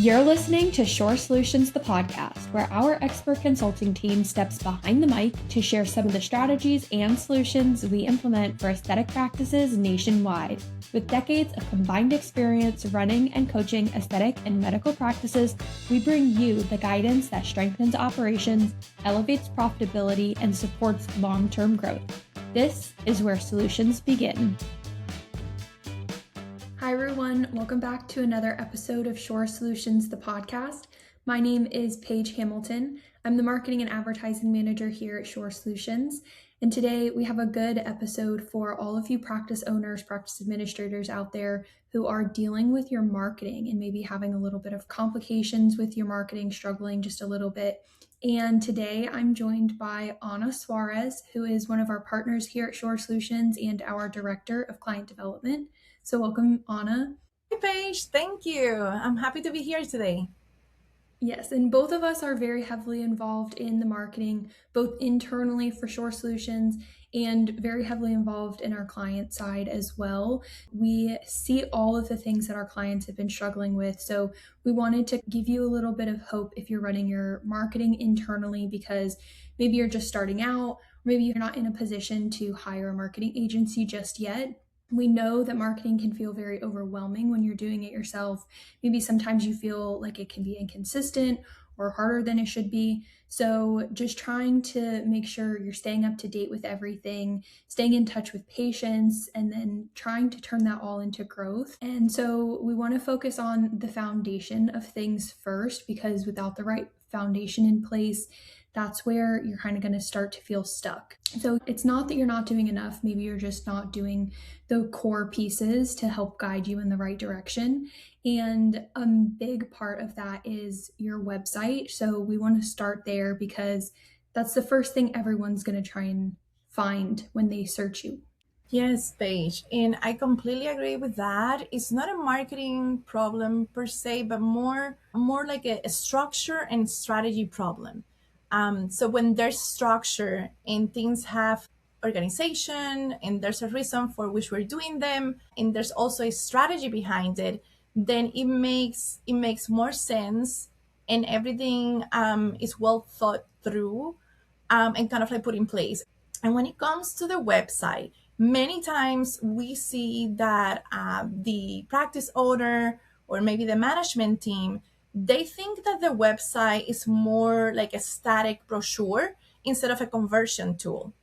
You're listening to Shore Solutions, the podcast, where our expert consulting team steps behind the mic to share some of the strategies and solutions we implement for aesthetic practices nationwide. With decades of combined experience running and coaching aesthetic and medical practices, we bring you the guidance that strengthens operations, elevates profitability, and supports long-term growth. This is where solutions begin. Hi everyone, welcome back to another episode of Shore Solutions, the podcast. My name is Paige Hamilton. I'm the marketing and advertising manager here at Shore Solutions. And today we have a good episode for all of you practice owners, practice administrators out there who are dealing with your marketing and maybe having a little bit of complications with your marketing, struggling just a little bit. And today I'm joined by Ana Suarez, who is one of our partners here at Shore Solutions and our director of client development. So welcome, Ana. Hi, Paige. Thank you. I'm happy to be here today. Yes, and both of us are very heavily involved in the marketing, both internally for Shore Solutions and very heavily involved in our client side as well. We see all of the things that our clients have been struggling with. So we wanted to give you a little bit of hope if you're running your marketing internally, because maybe you're just starting out, maybe you're not in a position to hire a marketing agency just yet. We know that marketing can feel very overwhelming when you're doing it yourself. Maybe sometimes you feel like it can be inconsistent or harder than it should be. So just trying to make sure you're staying up to date with everything, staying in touch with patients, and then trying to turn that all into growth. And so we want to focus on the foundation of things first, because without the right foundation in place, that's where you're kind of going to start to feel stuck. So it's not that you're not doing enough. Maybe you're just not doing the core pieces to help guide you in the right direction. And a big part of that is your website. So we want to start there because that's the first thing everyone's going to try and find when they search you. Yes, Paige. And I completely agree with that. It's not a marketing problem per se, but more like a structure and strategy problem. So when there's structure and things have organization and there's a reason for which we're doing them, and there's also a strategy behind it, then it makes more sense, and everything is well thought through, and kind of like put in place. And when it comes to the website, many times we see that the practice owner or maybe the management team, they think that the website is more like a static brochure instead of a conversion tool.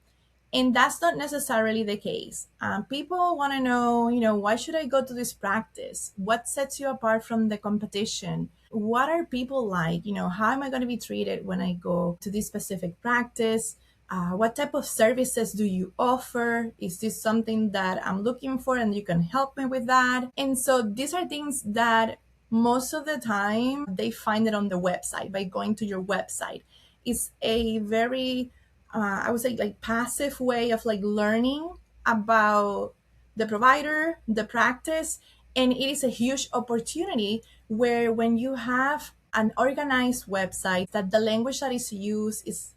And that's not necessarily the case. People want to know, why should I go to this practice? What sets you apart from the competition? What are people like? How am I going to be treated when I go to this specific practice? What type of services do you offer? Is this something that I'm looking for and you can help me with that? And so these are things that most of the time they find it on the website by going to your website. It's a very I would say like passive way of like learning about the provider, the practice, and it is a huge opportunity where when you have an organized website that the language that is used is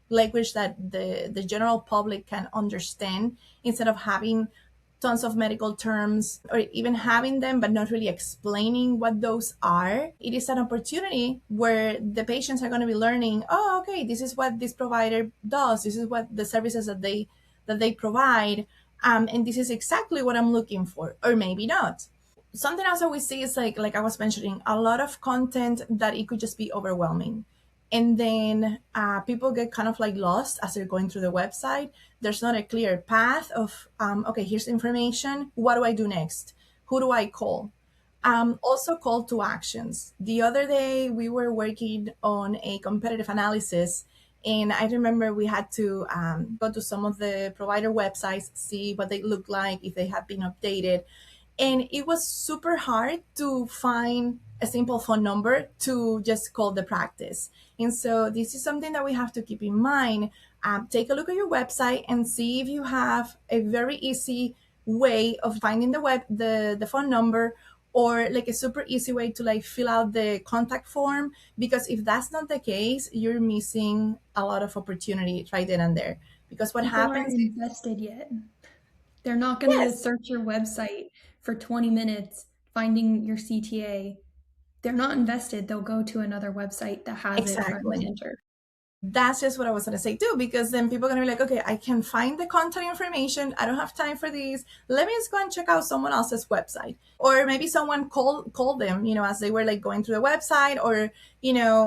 language that the general public can understand instead of having tons of medical terms or even having them but not really explaining what those are. It is an opportunity where the patients are going to be learning, oh, okay, this is what this provider does, this is what the services that they provide, and this is exactly what I'm looking for, or maybe not. Something else that we see is like I was mentioning, a lot of content that it could just be overwhelming. And then people get kind of like lost as they're going through the website. There's not a clear path of, okay, here's information. What do I do next? Who do I call? Also, call to actions. The other day, we were working on a competitive analysis, and I remember we had to go to some of the provider websites, see what they look like, if they have been updated. And it was super hard to find a simple phone number to just call the practice. And so this is something that we have to keep in mind. Take a look at your website and see if you have a very easy way of finding the phone number, or like a super easy way to like fill out the contact form. Because if that's not the case, you're missing a lot of opportunity right then and there. Because what People aren't happens is, invested yet. They're not going to yes, search your website for 20 minutes finding your CTA. they're not invested, they'll go to another website that has it front and Exactly. center. That's just what I was going to say too, because then people are going to be like, okay, I can find the contact information. I don't have time for these. Let me just go and check out someone else's website. Or maybe someone called them, as they were like going through the website, or,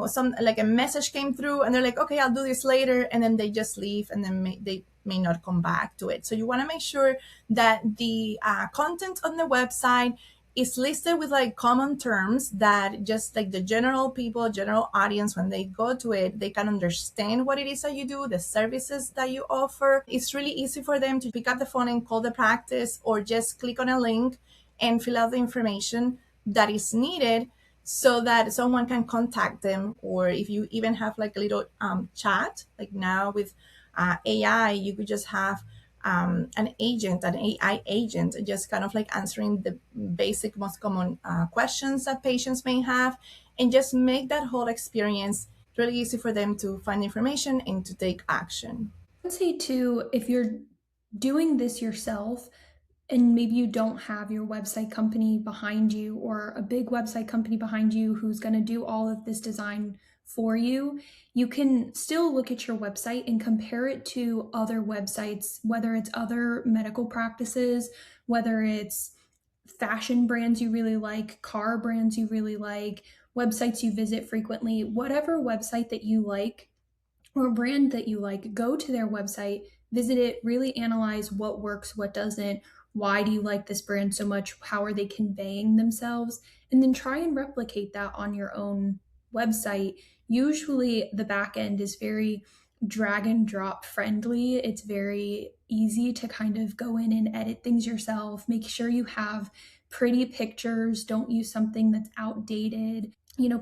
some like a message came through and they're like, okay, I'll do this later. And then they just leave, and then they may not come back to it. So you want to make sure that the content on the website is listed with like common terms that just like the general people, general audience, when they go to it, they can understand what it is that you do, the services that you offer. It's really easy for them to pick up the phone and call the practice, or just click on a link and fill out the information that is needed, so that someone can contact them. Or if you even have like a little chat, like now with AI, you could just have an agent, an AI agent, just kind of like answering the basic, most common questions that patients may have, and just make that whole experience really easy for them to find information and to take action. I would say too, if you're doing this yourself, and maybe you don't have your website company behind you, or a big website company behind you who's going to do all of this design for you, you can still look at your website and compare it to other websites, whether it's other medical practices, whether it's fashion brands you really like, car brands you really like, websites you visit frequently, whatever website that you like or brand that you like, go to their website, visit it, really analyze what works, what doesn't, why do you like this brand so much, how are they conveying themselves, and then try and replicate that on your own website. Usually, the back end is very drag and drop friendly. It's very easy to kind of go in and edit things yourself. Make sure you have pretty pictures, don't use something that's outdated.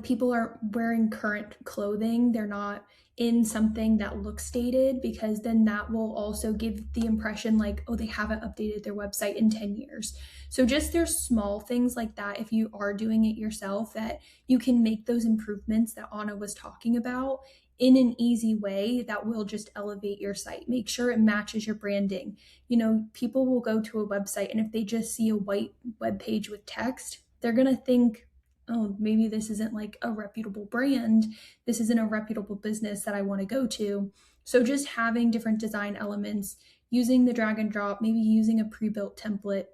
People are wearing current clothing, they're not in something that looks dated, because then that will also give the impression like, oh, they haven't updated their website in 10 years. So just there's small things like that, if you are doing it yourself, that you can make those improvements that Anna was talking about in an easy way that will just elevate your site. Make sure it matches your branding. People will go to a website, and if they just see a white web page with text, they're going to think, oh, maybe this isn't like a reputable brand. This isn't a reputable business that I want to go to. So just having different design elements, using the drag and drop, maybe using a pre-built template,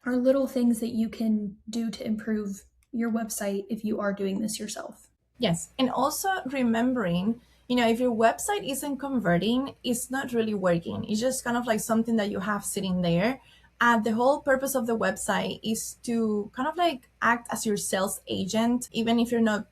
are little things that you can do to improve your website if you are doing this yourself. Yes. And also remembering, if your website isn't converting, it's not really working. It's just kind of like something that you have sitting there. The whole purpose of the website is to kind of like act as your sales agent, even if you're not,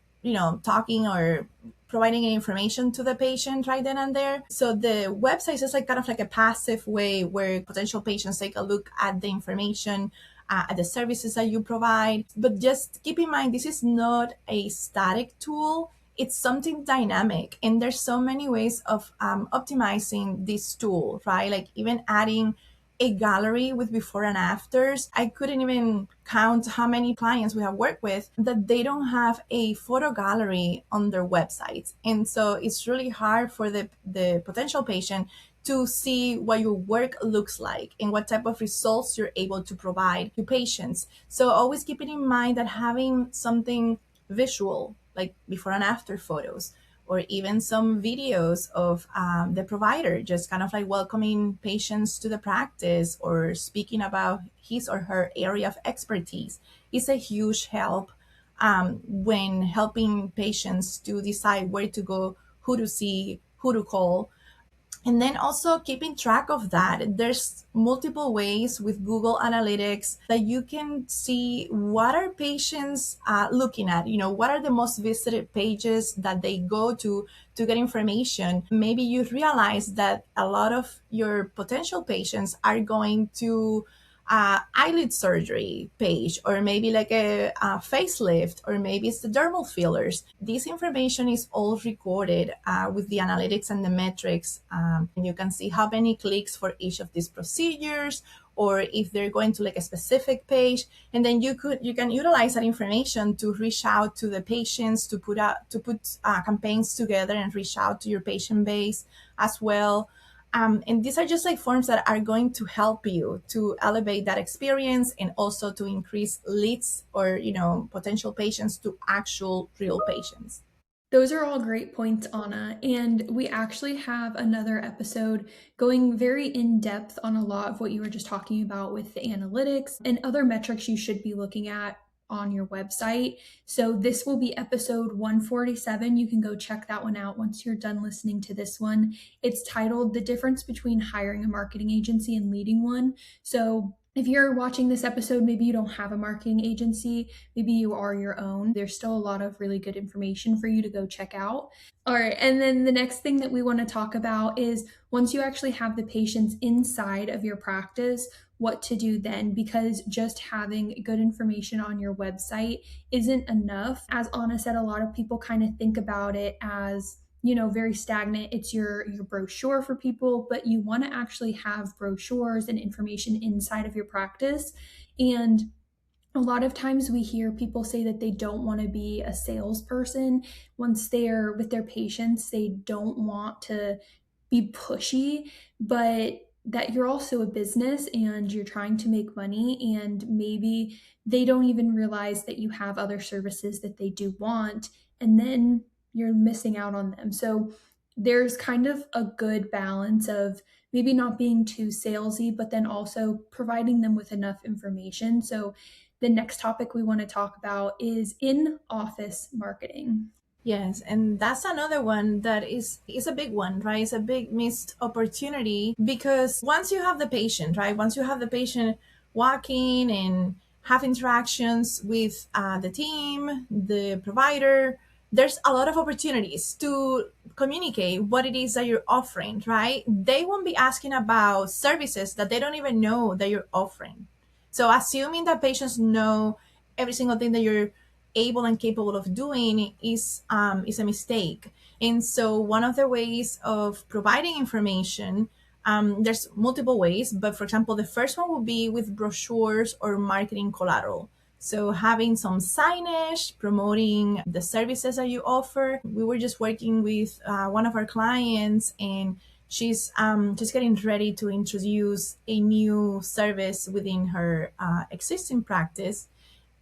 talking or providing any information to the patient right then and there. So the website is just like kind of like a passive way where potential patients take a look at the information, at the services that you provide. But just keep in mind, this is not a static tool. It's something dynamic. And there's so many ways of optimizing this tool, right? Like even adding a gallery with before and afters. I couldn't even count how many clients we have worked with that they don't have a photo gallery on their websites. And so it's really hard for the potential patient to see what your work looks like and what type of results you're able to provide to patients. So always keeping in mind that having something visual, like before and after photos, or even some videos of the provider just kind of like welcoming patients to the practice or speaking about his or her area of expertise, is a huge help when helping patients to decide where to go, who to see, who to call. And then also keeping track of that. There's multiple ways with Google Analytics that you can see what are patients looking at. What are the most visited pages that they go to get information. Maybe you realize that a lot of your potential patients are going to eyelid surgery page, or maybe like a facelift, or maybe it's the dermal fillers. This information is all recorded with the analytics and the metrics. And you can see how many clicks for each of these procedures, or if they're going to like a specific page. And then you can utilize that information to reach out to the patients, to put campaigns together and reach out to your patient base as well. And these are just like forms that are going to help you to elevate that experience and also to increase leads or, potential patients to actual real patients. Those are all great points, Anna. And we actually have another episode going very in depth on a lot of what you were just talking about with the analytics and other metrics you should be looking at on your website. So this will be episode 147. You can go check that one out once you're done listening to this one. It's titled The Difference Between Hiring a Marketing Agency and Leading One. So if you're watching this episode, maybe you don't have a marketing agency, maybe you are your own. There's still a lot of really good information for you to go check out. All right, and then the next thing that we want to talk about is once you actually have the patients inside of your practice, what to do then, because just having good information on your website isn't enough. As Anna said, a lot of people kind of think about it as very stagnant. It's your brochure for people, but you want to actually have brochures and information inside of your practice. And a lot of times we hear people say that they don't want to be a salesperson. Once they're with their patients, they don't want to be pushy, but that you're also a business and you're trying to make money, and maybe they don't even realize that you have other services that they do want, and then you're missing out on them. So there's kind of a good balance of maybe not being too salesy, but then also providing them with enough information. So the next topic we want to talk about is in-office marketing. Yes, and that's another one that is a big one, right? It's a big missed opportunity because once you have the patient, right? Once you have the patient walking and have interactions with the team, the provider, there's a lot of opportunities to communicate what it is that you're offering, right? They won't be asking about services that they don't even know that you're offering. So assuming that patients know every single thing that you're able and capable of doing is a mistake. And so one of the ways of providing information, there's multiple ways, but for example, the first one would be with brochures or marketing collateral. So having some signage promoting the services that you offer. We were just working with one of our clients, and she's getting ready to introduce a new service within her existing practice.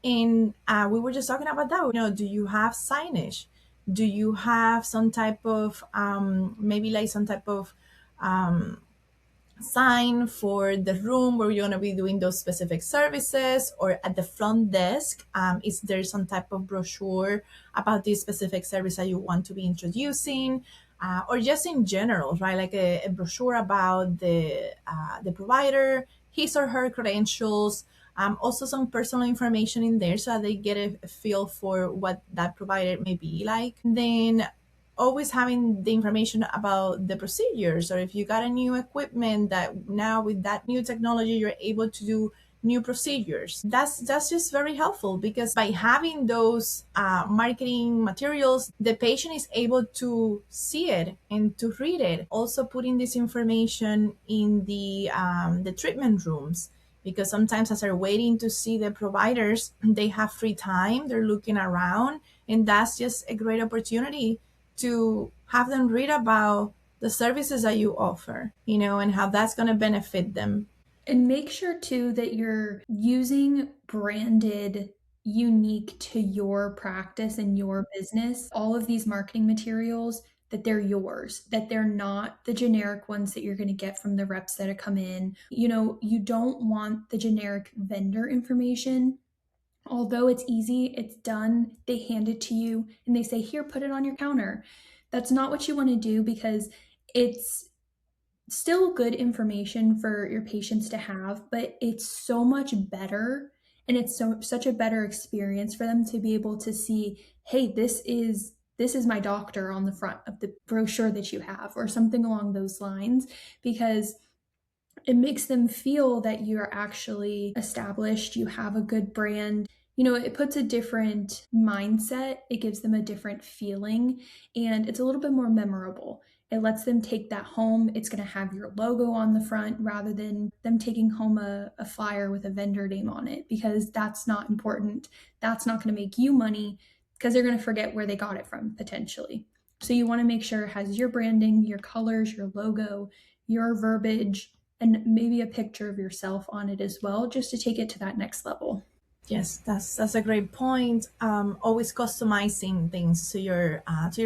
And we were just talking about that. Do you have signage? Do you have some type of maybe like some type of sign for the room where you're going to be doing those specific services, or at the front desk, is there some type of brochure about this specific service that you want to be introducing, or just in general, right? Like a brochure about the provider, his or her credentials, also some personal information in there so that they get a feel for what that provider may be like. Then always having the information about the procedures, or if you got a new equipment that now with that new technology you're able to do new procedures. That's just very helpful, because by having those marketing materials, the patient is able to see it and to read it. Also putting this information in the treatment rooms, because sometimes as they're waiting to see the providers, they have free time, they're looking around, and that's just a great opportunity to have them read about the services that you offer, and how that's going to benefit them. And make sure too that you're using branded, unique to your practice and your business, all of these marketing materials, that they're yours, that they're not the generic ones that you're going to get from the reps that come in. You don't want the generic vendor information. Although it's easy, it's done, they hand it to you and they say, here, put it on your counter. That's not what you want to do, because it's still good information for your patients to have, but it's so much better, and it's such a better experience for them to be able to see, hey, this is my doctor on the front of the brochure that you have, or something along those lines, because it makes them feel that you're actually established, you have a good brand. It puts a different mindset, it gives them a different feeling, and it's a little bit more memorable. It lets them take that home. It's going to have your logo on the front rather than them taking home a flyer with a vendor name on it, because that's not important. That's not going to make you money, because they're going to forget where they got it from potentially. So you want to make sure it has your branding, your colors, your logo, your verbiage and maybe a picture of yourself on it as well, just to take it to that next level. Yes, that's a great point. Always customizing things to your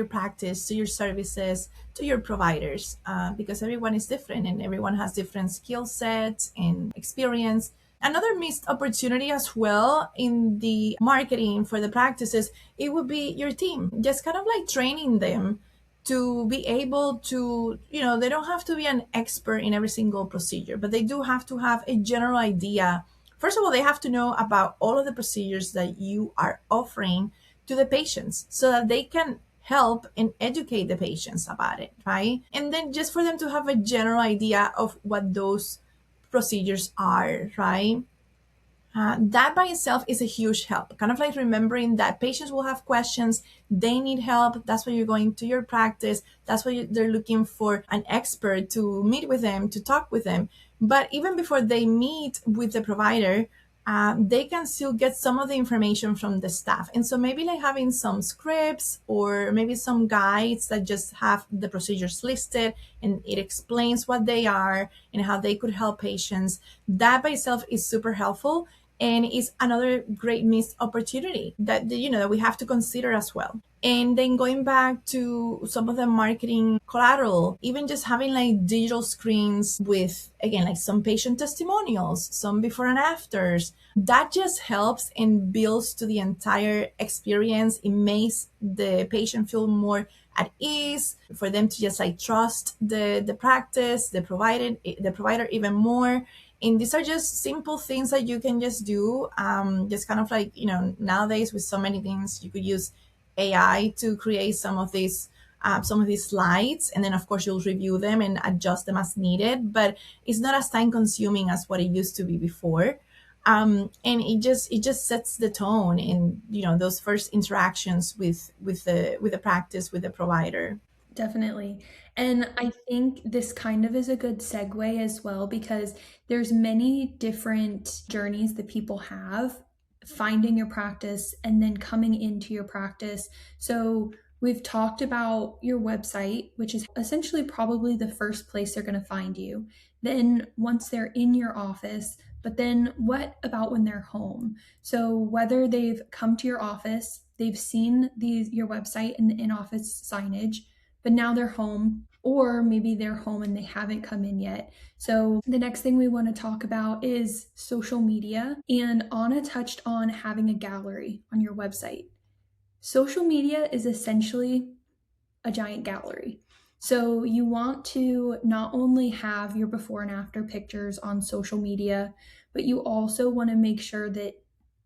practice, to your services, to your providers, because everyone is different and everyone has different skill sets and experience. Another missed opportunity as well in the marketing for the practices, it would be your team. Just kind of like training them to be able to, they don't have to be an expert in every single procedure, but they do have to have a general idea. First of all, they have to know about all of the procedures that you are offering to the patients so that they can help and educate the patients about it, right? And then just for them to have a general idea of what those procedures are, right? That by itself is a huge help. Kind of like remembering that patients will have questions, they need help. That's why you're going to your practice. That's why they're looking for an expert to meet with them, to talk with them. But even before they meet with the provider, they can still get some of the information from the staff. And so maybe like having some scripts or maybe some guides that just have the procedures listed and it explains what they are and how they could help patients. That by itself is super helpful and is another great missed opportunity that that we have to consider as well. And then going back to some of the marketing collateral, even just having like digital screens with, again, like some patient testimonials, some before and afters, that just helps and builds to the entire experience. It makes the patient feel more at ease, for them to just like trust the practice, the provider even more. And these are just simple things that you can just do. Just kind of like, nowadays with so many things, you could use AI to create some of these slides, and then of course you'll review them and adjust them as needed. But it's not as time consuming as what it used to be before. And it just sets the tone in those first interactions with the practice, with the provider. Definitely. And I think this kind of is a good segue as well, because there's many different journeys that people have finding your practice and then coming into your practice. So we've talked about your website, which is essentially probably the first place they're going to find you. Then once they're in your office, but then what about when they're home? So whether they've come to your office, they've seen your website and the in-office signage, but now they're home, or maybe they're home and they haven't come in yet. So the next thing we want to talk about is social media. And Anna touched on having a gallery on your website. Social media is essentially a giant gallery. So you want to not only have your before and after pictures on social media, but you also want to make sure that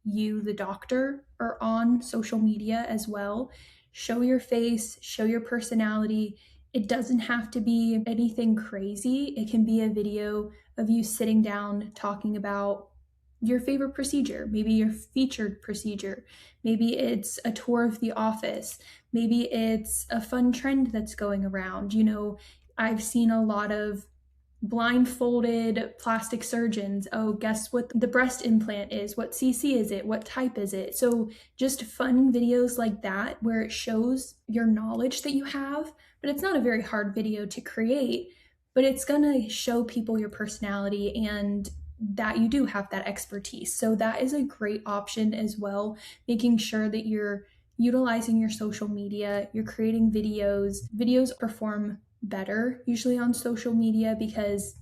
you, the doctor, are on social media as well. Show your face, show your personality. It doesn't have to be anything crazy. It can be a video of you sitting down talking about your favorite procedure, maybe your featured procedure. Maybe it's a tour of the office. Maybe it's a fun trend that's going around. I've seen a lot of blindfolded plastic surgeons. Oh, guess what the breast implant is? What CC is it? What type is it? So just fun videos like that where it shows your knowledge that you have, but it's not a very hard video to create, but it's going to show people your personality and that you do have that expertise. So that is a great option as well, making sure that you're utilizing your social media, you're creating videos. Videos perform better usually on social media because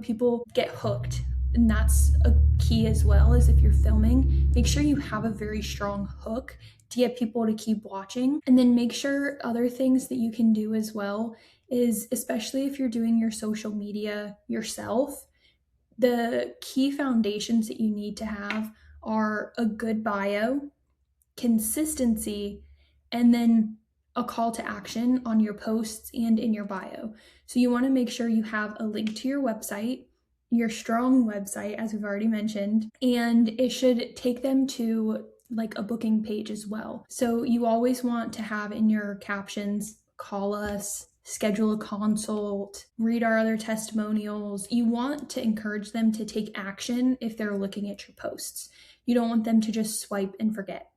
people get hooked, and that's a key as well. Is if you're filming, make sure you have a very strong hook to get people to keep watching. And then make sure other things that you can do as well is, especially if you're doing your social media yourself, the key foundations that you need to have are a good bio, consistency, and then a call to action on your posts and in your bio. So you want to make sure you have a link to your website, your strong website, as we've already mentioned, and it should take them to like a booking page as well. So you always want to have in your captions, call us, schedule a consult, read our other testimonials. You want to encourage them to take action if they're looking at your posts. You don't want them to just swipe and forget.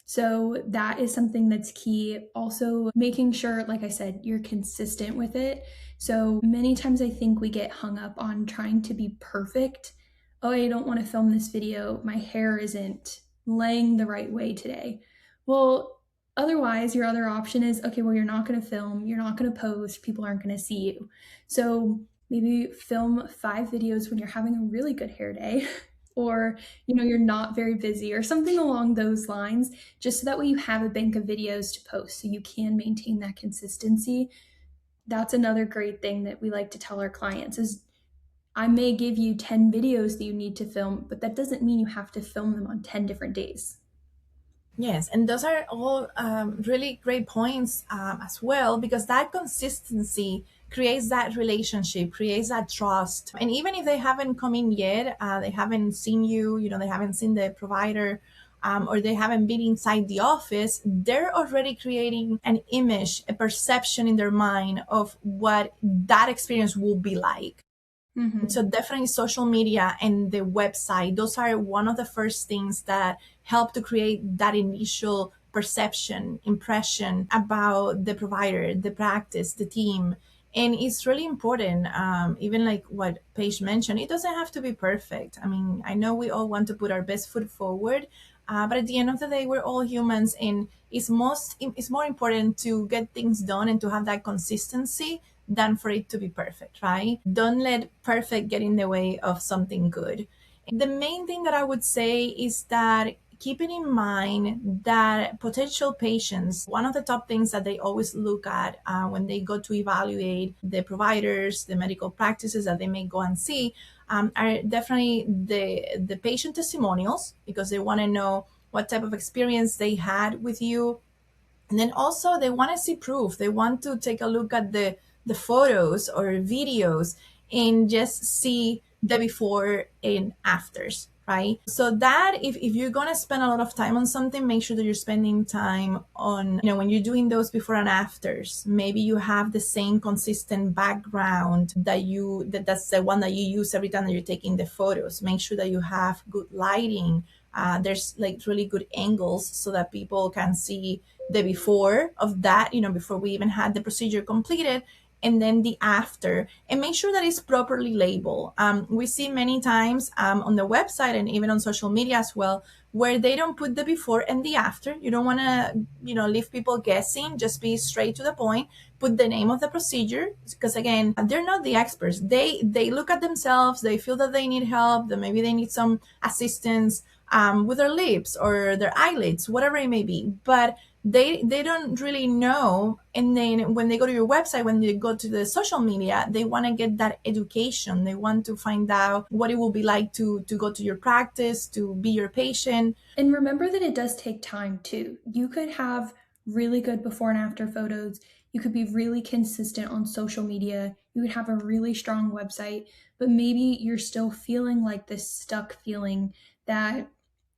So that is something that's key. Also, making sure, like I said, you're consistent with it. So many times I think we get hung up on trying to be perfect. Oh, I don't want to film this video. My hair isn't laying the right way today. Well, otherwise, your other option is okay, well, you're not going to film, you're not going to post, people aren't going to see you. So maybe film 5 videos when you're having a really good hair day. Or you're not very busy or something along those lines, just so that way you have a bank of videos to post so you can maintain that consistency. That's another great thing that we like to tell our clients is I may give you 10 videos that you need to film, but that doesn't mean you have to film them on 10 different days. Yes, and those are all really great points as well, because that consistency creates that relationship, creates that trust. And even if they haven't come in yet, they haven't seen you, they haven't seen the provider, or they haven't been inside the office, they're already creating an image, a perception in their mind of what that experience will be like. Mm-hmm. So definitely social media and the website, those are one of the first things that help to create that initial perception, impression about the provider, the practice, the team. And it's really important, even like what Paige mentioned, it doesn't have to be perfect. I mean, I know we all want to put our best foot forward, but at the end of the day, we're all humans, and it's more important to get things done and to have that consistency than for it to be perfect, right? Don't let perfect get in the way of something good. The main thing that I would say is that keeping in mind that potential patients, one of the top things that they always look at when they go to evaluate the providers, the medical practices that they may go and see, are definitely the patient testimonials, because they want to know what type of experience they had with you. And then also they want to see proof. They want to take a look at the photos or videos and just see the before and afters, right? So that if you're going to spend a lot of time on something, make sure that you're spending time on, when you're doing those before and afters, maybe you have the same consistent background that's the one that you use every time that you're taking the photos. Make sure that you have good lighting. There's like really good angles so that people can see the before of that, before we even had the procedure completed, and then the after, and make sure that it's properly labeled. We see many times on the website and even on social media as well, where they don't put the before and the after. You don't want to, leave people guessing. Just be straight to the point. Put the name of the procedure, because again, they're not the experts. They look at themselves. They feel that they need help. That maybe they need some assistance with their lips or their eyelids, whatever it may be. But they don't really know. And then when they go to your website, when they go to the social media, they want to get that education. They want to find out what it will be like to go to your practice, to be your patient. And remember that it does take time too. You could have really good before and after photos. You could be really consistent on social media. You could have a really strong website, but maybe you're still feeling like this stuck feeling that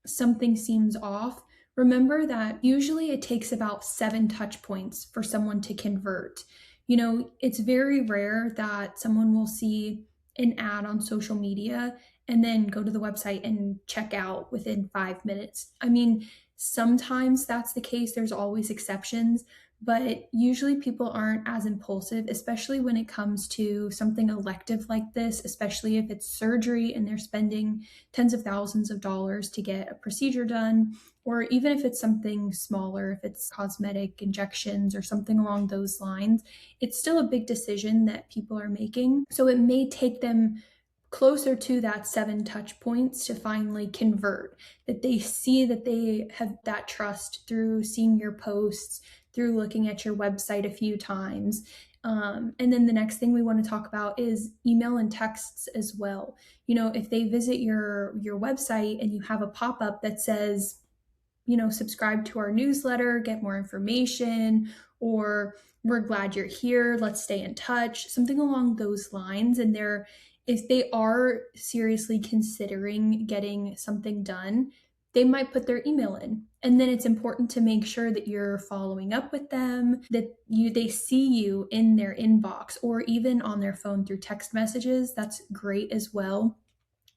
something seems off. Remember that usually it takes about 7 touch points for someone to convert. It's very rare that someone will see an ad on social media and then go to the website and check out within 5 minutes. I mean, sometimes that's the case, there's always exceptions, but usually people aren't as impulsive, especially when it comes to something elective like this, especially if it's surgery and they're spending tens of thousands of dollars to get a procedure done, or even if it's something smaller, if it's cosmetic injections or something along those lines, it's still a big decision that people are making. So it may take them closer to that 7 touch points to finally convert, that they see that they have that trust through seeing your posts, through looking at your website a few times. And then the next thing we want to talk about is email and texts as well. If they visit your website and you have a pop-up that says, subscribe to our newsletter, get more information, or we're glad you're here, let's stay in touch, something along those lines. And if they are seriously considering getting something done, they might put their email in. And then it's important to make sure that you're following up with them, that they see you in their inbox or even on their phone through text messages. That's great as well.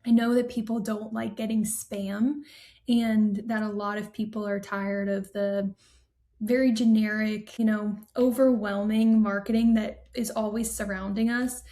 I know that people don't like getting spam, and that a lot of people are tired of the very generic, overwhelming marketing that is always surrounding us.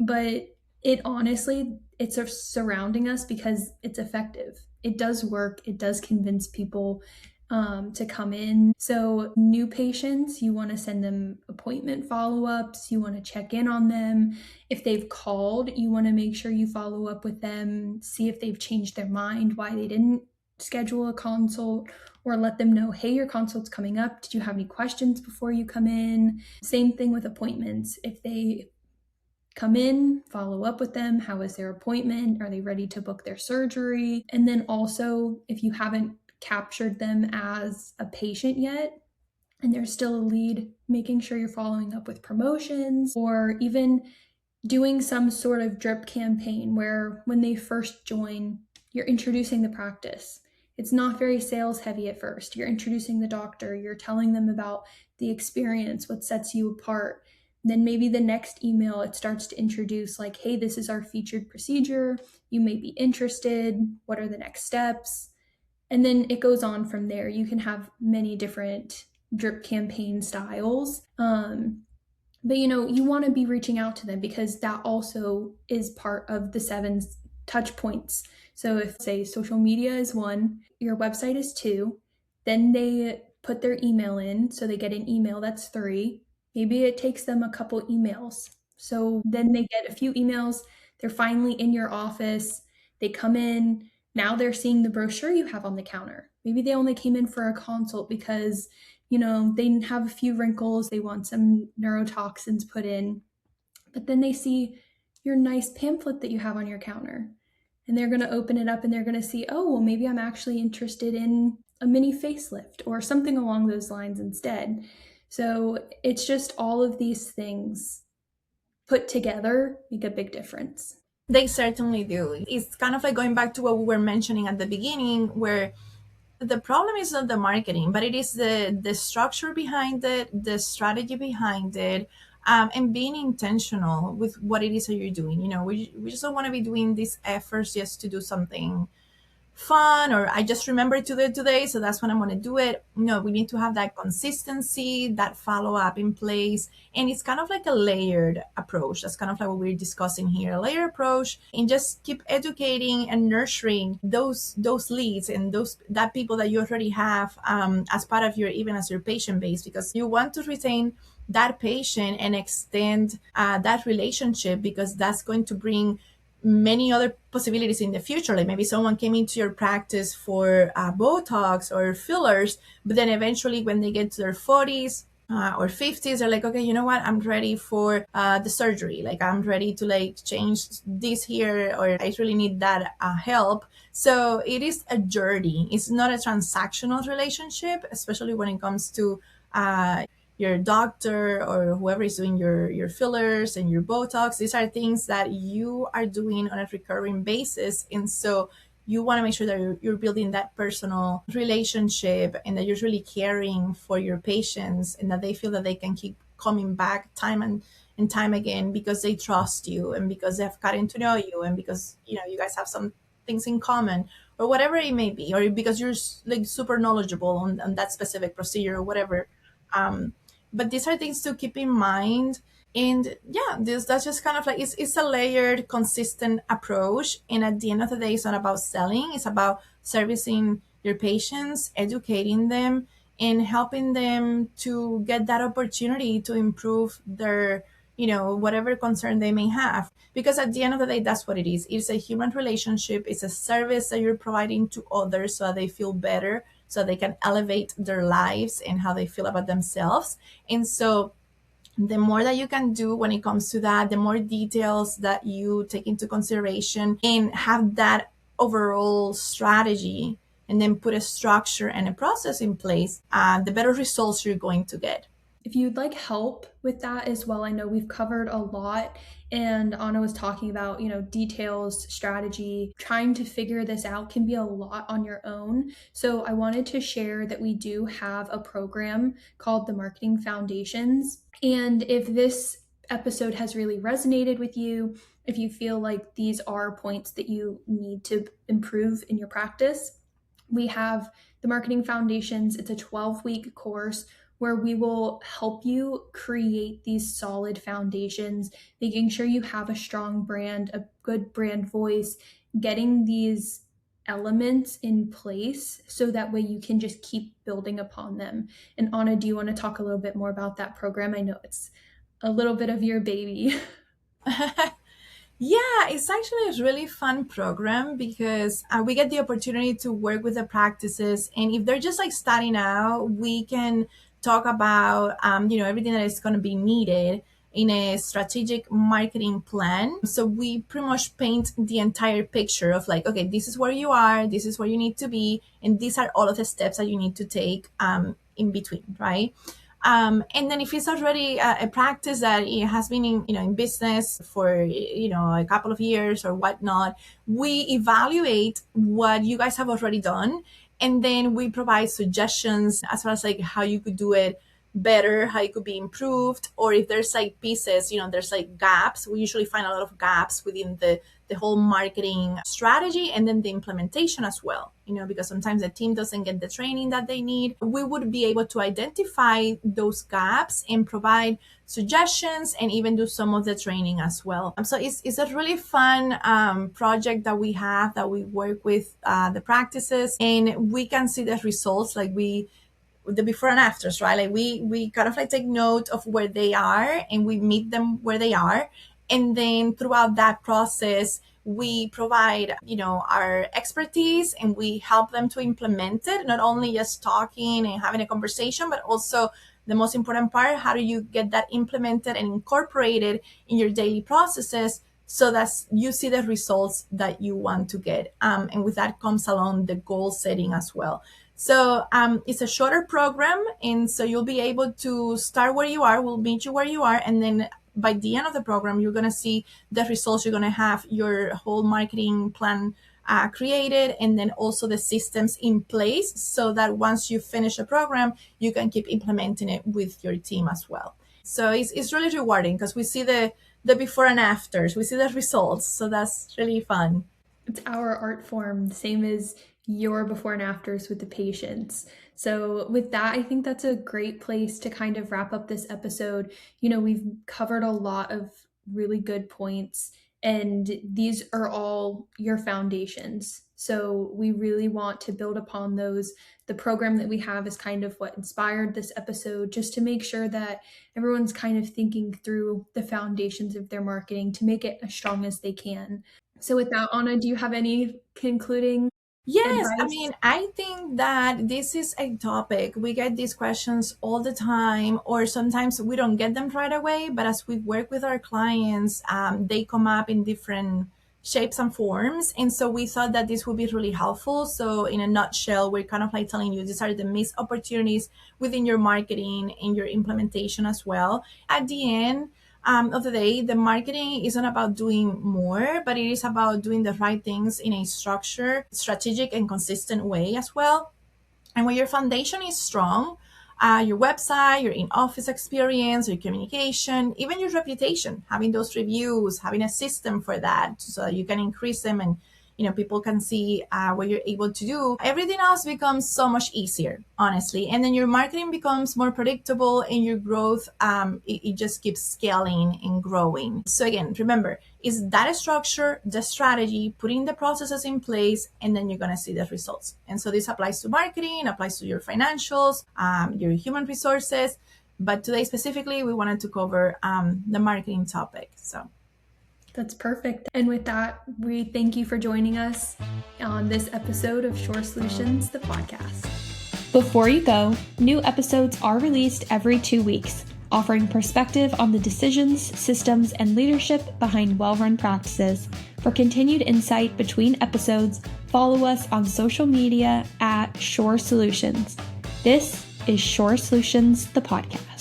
But it honestly, it's surrounding us because it's effective. It does work, it does convince people to come in. So, new patients, you want to send them appointment follow ups, you want to check in on them. If they've called, you want to make sure you follow up with them, see if they've changed their mind, why they didn't schedule a consult, or let them know, hey, your consult's coming up. Did you have any questions before you come in? Same thing with appointments. If they come in, follow up with them. How is their appointment? Are they ready to book their surgery? And then also, if you haven't captured them as a patient yet, and there's still a lead, making sure you're following up with promotions or even doing some sort of drip campaign where when they first join, you're introducing the practice. It's not very sales heavy at first. You're introducing the doctor, you're telling them about the experience, what sets you apart. Then maybe the next email, it starts to introduce, like, hey, this is our featured procedure. You may be interested. What are the next steps? And then it goes on from there. You can have many different drip campaign styles. But you want to be reaching out to them because that also is part of the 7 touch points. So if, say, social media is 1, your website is 2, then they put their email in, so they get an email, that's 3. Maybe it takes them a couple emails. So then they get a few emails, they're finally in your office, they come in, now they're seeing the brochure you have on the counter. Maybe they only came in for a consult because they have a few wrinkles, they want some neurotoxins put in, but then they see your nice pamphlet that you have on your counter. And they're going to open it up and they're going to see, oh, well, maybe I'm actually interested in a mini facelift or something along those lines instead. So it's just all of these things put together make a big difference. They certainly do. It's kind of like going back to what we were mentioning at the beginning, where the problem is not the marketing, but it is the structure behind it, the strategy behind it, and being intentional with what it is that you're doing. We just don't want to be doing these efforts just to do something fun, or I just remembered to do it today, so that's when I'm going to do it. No, we need to have that consistency, that follow up in place. And it's kind of like a layered approach. That's kind of like what we're discussing here, a layered approach, and just keep educating and nurturing those leads and that people that you already have as part of your, even as your patient base, because you want to retain that patient and extend that relationship, because that's going to bring many other possibilities in the future. Like maybe someone came into your practice for Botox or fillers, but then eventually when they get to their 40s or 50s, they're like, okay, you know what, I'm ready for the surgery. Like I'm ready to like change this here, or I really need that help. So it is a journey. It's not a transactional relationship, especially when it comes to your doctor or whoever is doing your fillers and your Botox. These are things that you are doing on a recurring basis. And so you want to make sure that you're building that personal relationship, and that you're really caring for your patients, and that they feel that they can keep coming back time and time again, because they trust you, and because they've gotten to know you, and because you guys have some things in common, or whatever it may be, or because you're like super knowledgeable on that specific procedure or whatever. But these are things to keep in mind. And yeah, that's just kind of like, it's a layered, consistent approach. And at the end of the day, it's not about selling, it's about servicing your patients, educating them, and helping them to get that opportunity to improve their whatever concern they may have. Because at the end of the day, that's what it is. It's a human relationship. It's a service that you're providing to others so that they feel better, so they can elevate their lives and how they feel about themselves. And so the more that you can do when it comes to that, the more details that you take into consideration and have that overall strategy, and then put a structure and a process in place, the better results you're going to get. If you'd like help with that as well, I know we've covered a lot, and Anna was talking about, details, strategy. Trying to figure this out can be a lot on your own. So I wanted to share that we do have a program called the Marketing Foundations. And if this episode has really resonated with you, if you feel like these are points that you need to improve in your practice, we have the Marketing Foundations. It's a 12-week course where we will help you create these solid foundations, making sure you have a strong brand, a good brand voice, getting these elements in place so that way you can just keep building upon them. And Anna, do you want to talk a little bit more about that program? I know it's a little bit of your baby. Yeah, it's actually a really fun program because we get the opportunity to work with the practices. And if they're just like starting out, we can talk about, everything that is going to be needed in a strategic marketing plan. So we pretty much paint the entire picture of like, okay, this is where you are, this is where you need to be, and these are all of the steps that you need to take in between, right? And then if it's already a practice that it has been in business for a couple of years or whatnot, we evaluate what you guys have already done, and then we provide suggestions as far as like how you could do it better, how it could be improved, or if there's like pieces, there's like gaps. We usually find a lot of gaps within the whole marketing strategy and then the implementation as well, because sometimes the team doesn't get the training that they need. We would be able to identify those gaps and provide suggestions and even do some of the training as well. So it's a really fun project that we have, that we work with the practices, and we can see the results, like the before and afters, right? Like we kind of like take note of where they are and we meet them where they are. And then throughout that process, we provide, our expertise, and we help them to implement it, not only just talking and having a conversation, but also the most important part, how do you get that implemented and incorporated in your daily processes so that you see the results that you want to get. And with that comes along the goal setting as well. So it's a shorter program, and so you'll be able to start where you are. We'll meet you where you are, and then by the end of the program, you're going to see the results. You're going to have your whole marketing plan created, and then also the systems in place so that once you finish the program, you can keep implementing it with your team as well. So it's really rewarding because we see the before and afters, we see the results. So that's really fun. It's our art form, the same as your before and afters with the patients. So with that, I think that's a great place to kind of wrap up this episode. We've covered a lot of really good points, and these are all your foundations. So we really want to build upon those. The program that we have is kind of what inspired this episode, just to make sure that everyone's kind of thinking through the foundations of their marketing to make it as strong as they can. So with that, Anna, do you have any concluding Yes, advice? I think that this is a topic. We get these questions all the time, or sometimes we don't get them right away. But as we work with our clients, they come up in different shapes and forms. And so we thought that this would be really helpful. So in a nutshell, we're kind of like telling you these are the missed opportunities within your marketing and your implementation as well. At the end of the day, the marketing isn't about doing more, but it is about doing the right things in a structured, strategic, and consistent way as well. And when your foundation is strong, your website, your in-office experience, your communication, even your reputation, having those reviews, having a system for that so that you can increase them and people can see what you're able to do. Everything else becomes so much easier, honestly. And then your marketing becomes more predictable, and your growth, it just keeps scaling and growing. So again, remember, is that a structure, the strategy, putting the processes in place, and then you're going to see the results. And so this applies to marketing, applies to your financials, your human resources. But today specifically, we wanted to cover the marketing topic. So that's perfect. And with that, we thank you for joining us on this episode of Shore Solutions, the podcast. Before you go, new episodes are released every 2 weeks, offering perspective on the decisions, systems, and leadership behind well-run practices. For continued insight between episodes, follow us on social media at Shore Solutions. This is Shore Solutions, the podcast.